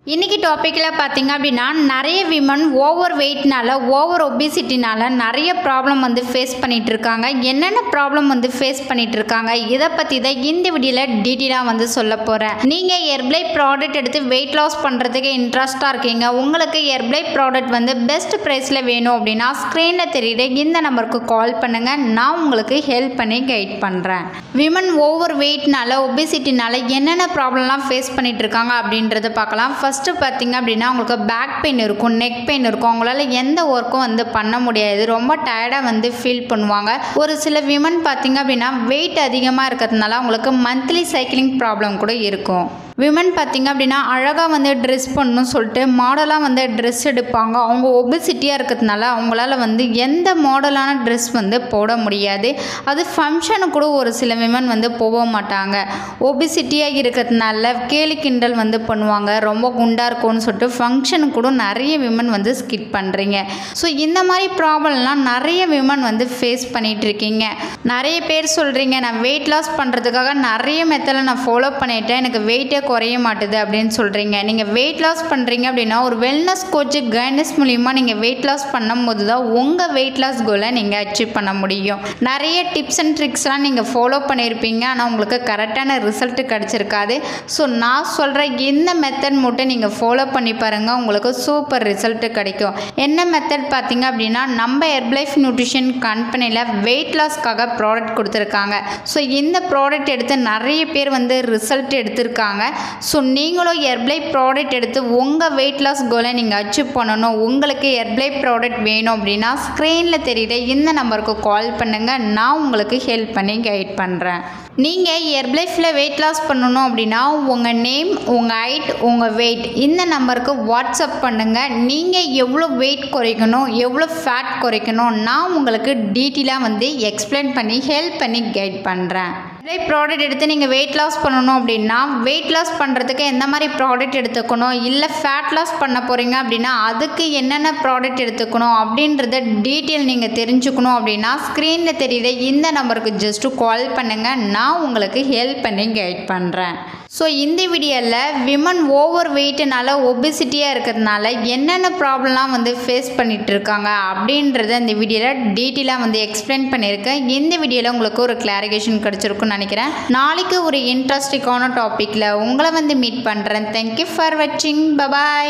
இன்னைக்கு டாபிக்ல பாத்தீங்க அப்படின்னா நிறைய விமன் ஓவர் வெயிட்னால ஓவர் ஒபிசிட்டினால நிறைய ப்ராப்ளம் ஃபேஸ் பண்ணிட்டு இருக்காங்க. என்னென்ன ப்ராப்ளம் ஃபேஸ் பண்ணிட்டு இருக்காங்க இதை பத்தி தான் இந்த வீடியோல டீட்டெயிலா சொல்ல போறேன். நீங்க ஹெர்பலை ப்ராடக்ட் எடுத்து வெயிட் லாஸ் பண்றதுக்கு இன்ட்ரெஸ்டா இருக்கீங்க, உங்களுக்கு ஹெர்பலை ப்ராடக்ட் பெஸ்ட் பிரைஸ்ல வேணும் அப்படின்னா ஸ்கிரீன்ல தெரியுற இந்த நம்பருக்கு கால் பண்ணுங்க, நான் உங்களுக்கு ஹெல்ப் பண்ணி கைட் பண்றேன். விமன் ஓவர் வெயிட்னால ஒபிசிட்டினால என்னென்ன ப்ராப்ளம்லாம் ஃபேஸ் பண்ணிட்டு இருக்காங்க அப்படின்றத பார்க்கலாம். ஃபஸ்ட்டு பார்த்தீங்க அப்படின்னா உங்களுக்கு பேக் பெயின் இருக்கும், நெக் பெயின் இருக்கும், அவங்களால எந்த ஒர்க்கும் பண்ண முடியாது, ரொம்ப டயர்டாக ஃபீல் பண்ணுவாங்க. ஒரு சில விமன் பார்த்தீங்க அப்படின்னா வெயிட் அதிகமாக இருக்கிறதுனால அவங்களுக்கு மந்த்லி சைக்கிளிங் ப்ராப்ளம் கூட இருக்கும். விமன் பார்த்திங்க அப்படின்னா அழகாக ட்ரெஸ் பண்ணணும்னு சொல்லிட்டு மாடலாக ட்ரெஸ் எடுப்பாங்க. அவங்க ஒபிசிட்டியாக இருக்கிறதுனால அவங்களால எந்த மாடலான ட்ரெஸ் போட முடியாது. அது ஃபங்க்ஷனுக்கு கூட ஒரு சில விமன் போக மாட்டாங்க. ஒபிசிட்டியாக இருக்கிறதுனால கேலி கிண்டல் பண்ணுவாங்க, ரொம்ப குண்டாக இருக்கும்னு சொல்லிட்டு ஃபங்க்ஷனுக்கு கூட நிறைய விமன் ஸ்கிப் பண்ணுறீங்க. ஸோ இந்த மாதிரி ப்ராப்ளம்லாம் நிறைய விமன் ஃபேஸ் பண்ணிகிட்டு இருக்கீங்க. நிறைய பேர் சொல்கிறீங்க நான் வெயிட் லாஸ் பண்ணுறதுக்காக நிறைய மெத்தடை நான் ஃபாலோ பண்ணிட்டேன், எனக்கு வெயிட்டே குறைய மாட்டுது அப்படின்னு சொல்கிறீங்க. நீங்கள் வெயிட் லாஸ் பண்ணுறீங்க அப்படின்னா ஒரு வெல்னஸ் கோச்சு கைடன்ஸ் மூலிமா நீங்கள் வெயிட் லாஸ் பண்ணும்போது தான் உங்கள் வெயிட் லாஸ் கோலை நீங்கள் அச்சீவ் பண்ண முடியும். நிறைய டிப்ஸ் அண்ட் ட்ரிக்ஸ்லாம் நீங்கள் ஃபாலோ பண்ணியிருப்பீங்க, ஆனால் உங்களுக்கு கரெக்டான ரிசல்ட் கிடச்சிருக்காது. ஸோ நான் சொல்கிற இந்த மெத்தட் மட்டும் நீங்கள் ஃபாலோ பண்ணி பாருங்கள், உங்களுக்கு சூப்பர் ரிசல்ட் கிடைக்கும். என்ன மெத்தட் பார்த்தீங்க அப்படின்னா நம்ம ஹெர்பலைஃப் நியூட்ரிஷன் கம்பெனியில் வெயிட் லாஸ்க்காக ப்ராடக்ட் கொடுத்துருக்காங்க. ஸோ இந்த ப்ராடக்ட் எடுத்து நிறைய பேர் ரிசல்ட் எடுத்திருக்காங்க. ஸோ நீங்களும் ஹெர்பலை ப்ராடக்ட் எடுத்து உங்கள் வெயிட் லாஸ் கோலை நீங்கள் அச்சீவ் பண்ணணும். உங்களுக்கு ஹெர்பலை ப்ராடக்ட் வேணும் அப்படின்னா ஸ்க்ரீனில் தெரியுற இந்த நம்பருக்கு கால் பண்ணுங்கள், நான் உங்களுக்கு ஹெல்ப் பண்ணி கைட் பண்ணுறேன். நீங்கள் ஹெர்பலைஃபில் வெயிட் லாஸ் பண்ணணும் அப்படின்னா உங்கள் நேம், உங்கள் ஹைட், உங்கள் வெயிட் இந்த நம்பருக்கு வாட்ஸ்அப் பண்ணுங்கள். நீங்கள் எவ்வளோ வெயிட் குறைக்கணும், எவ்வளோ ஃபேட் குறைக்கணும் நான் உங்களுக்கு டீட்டெயிலாக எக்ஸ்பிளைன் பண்ணி ஹெல்ப் பண்ணி கைட் பண்ணுறேன். ஹெர்பலை ப்ராடக்ட் எடுத்து நீங்கள் வெயிட் லாஸ் பண்ணணும் அப்படின்னா வெயிட் லாஸ் பண்ணுறதுக்கு எந்த மாதிரி ப்ராடக்ட் எடுத்துக்கணும், இல்லை ஃபேட் லாஸ் பண்ண போகிறீங்க அப்படின்னா அதுக்கு என்னென்ன ப்ராடக்ட் எடுத்துக்கணும் அப்படின்றத டீட்டெயில் நீங்கள் தெரிஞ்சுக்கணும் அப்படின்னா ஸ்க்ரீனில் தெரியுற இந்த நம்பருக்கு ஜஸ்ட்டு கால் பண்ணுங்கள், நான் உங்களுக்கு ஹெல்ப் பண்ணி கைட் பண்ணுறேன். ஸோ இந்த வீடியோவில் விமன் ஓவர் வெயிட்னால ஒபிசிட்டியாக இருக்கிறதுனால என்னென்ன ப்ராப்ளம்லாம் ஃபேஸ் பண்ணிகிட்டு இருக்காங்க அப்படின்றத இந்த வீடியோவில் டீட்டெயிலாக எக்ஸ்பிளைன் பண்ணியிருக்கேன். இந்த வீடியோவில் உங்களுக்கு ஒரு கிளாரிஃபிகேஷன் கிடச்சிருக்குன்னு நினைக்கிறேன். நாளைக்கு ஒரு இன்ட்ரெஸ்டிங்கான டாப்பிக்கில் உங்களை மீட் பண்ணுறேன். தேங்க்யூ ஃபார் வாட்சிங். பபாய்.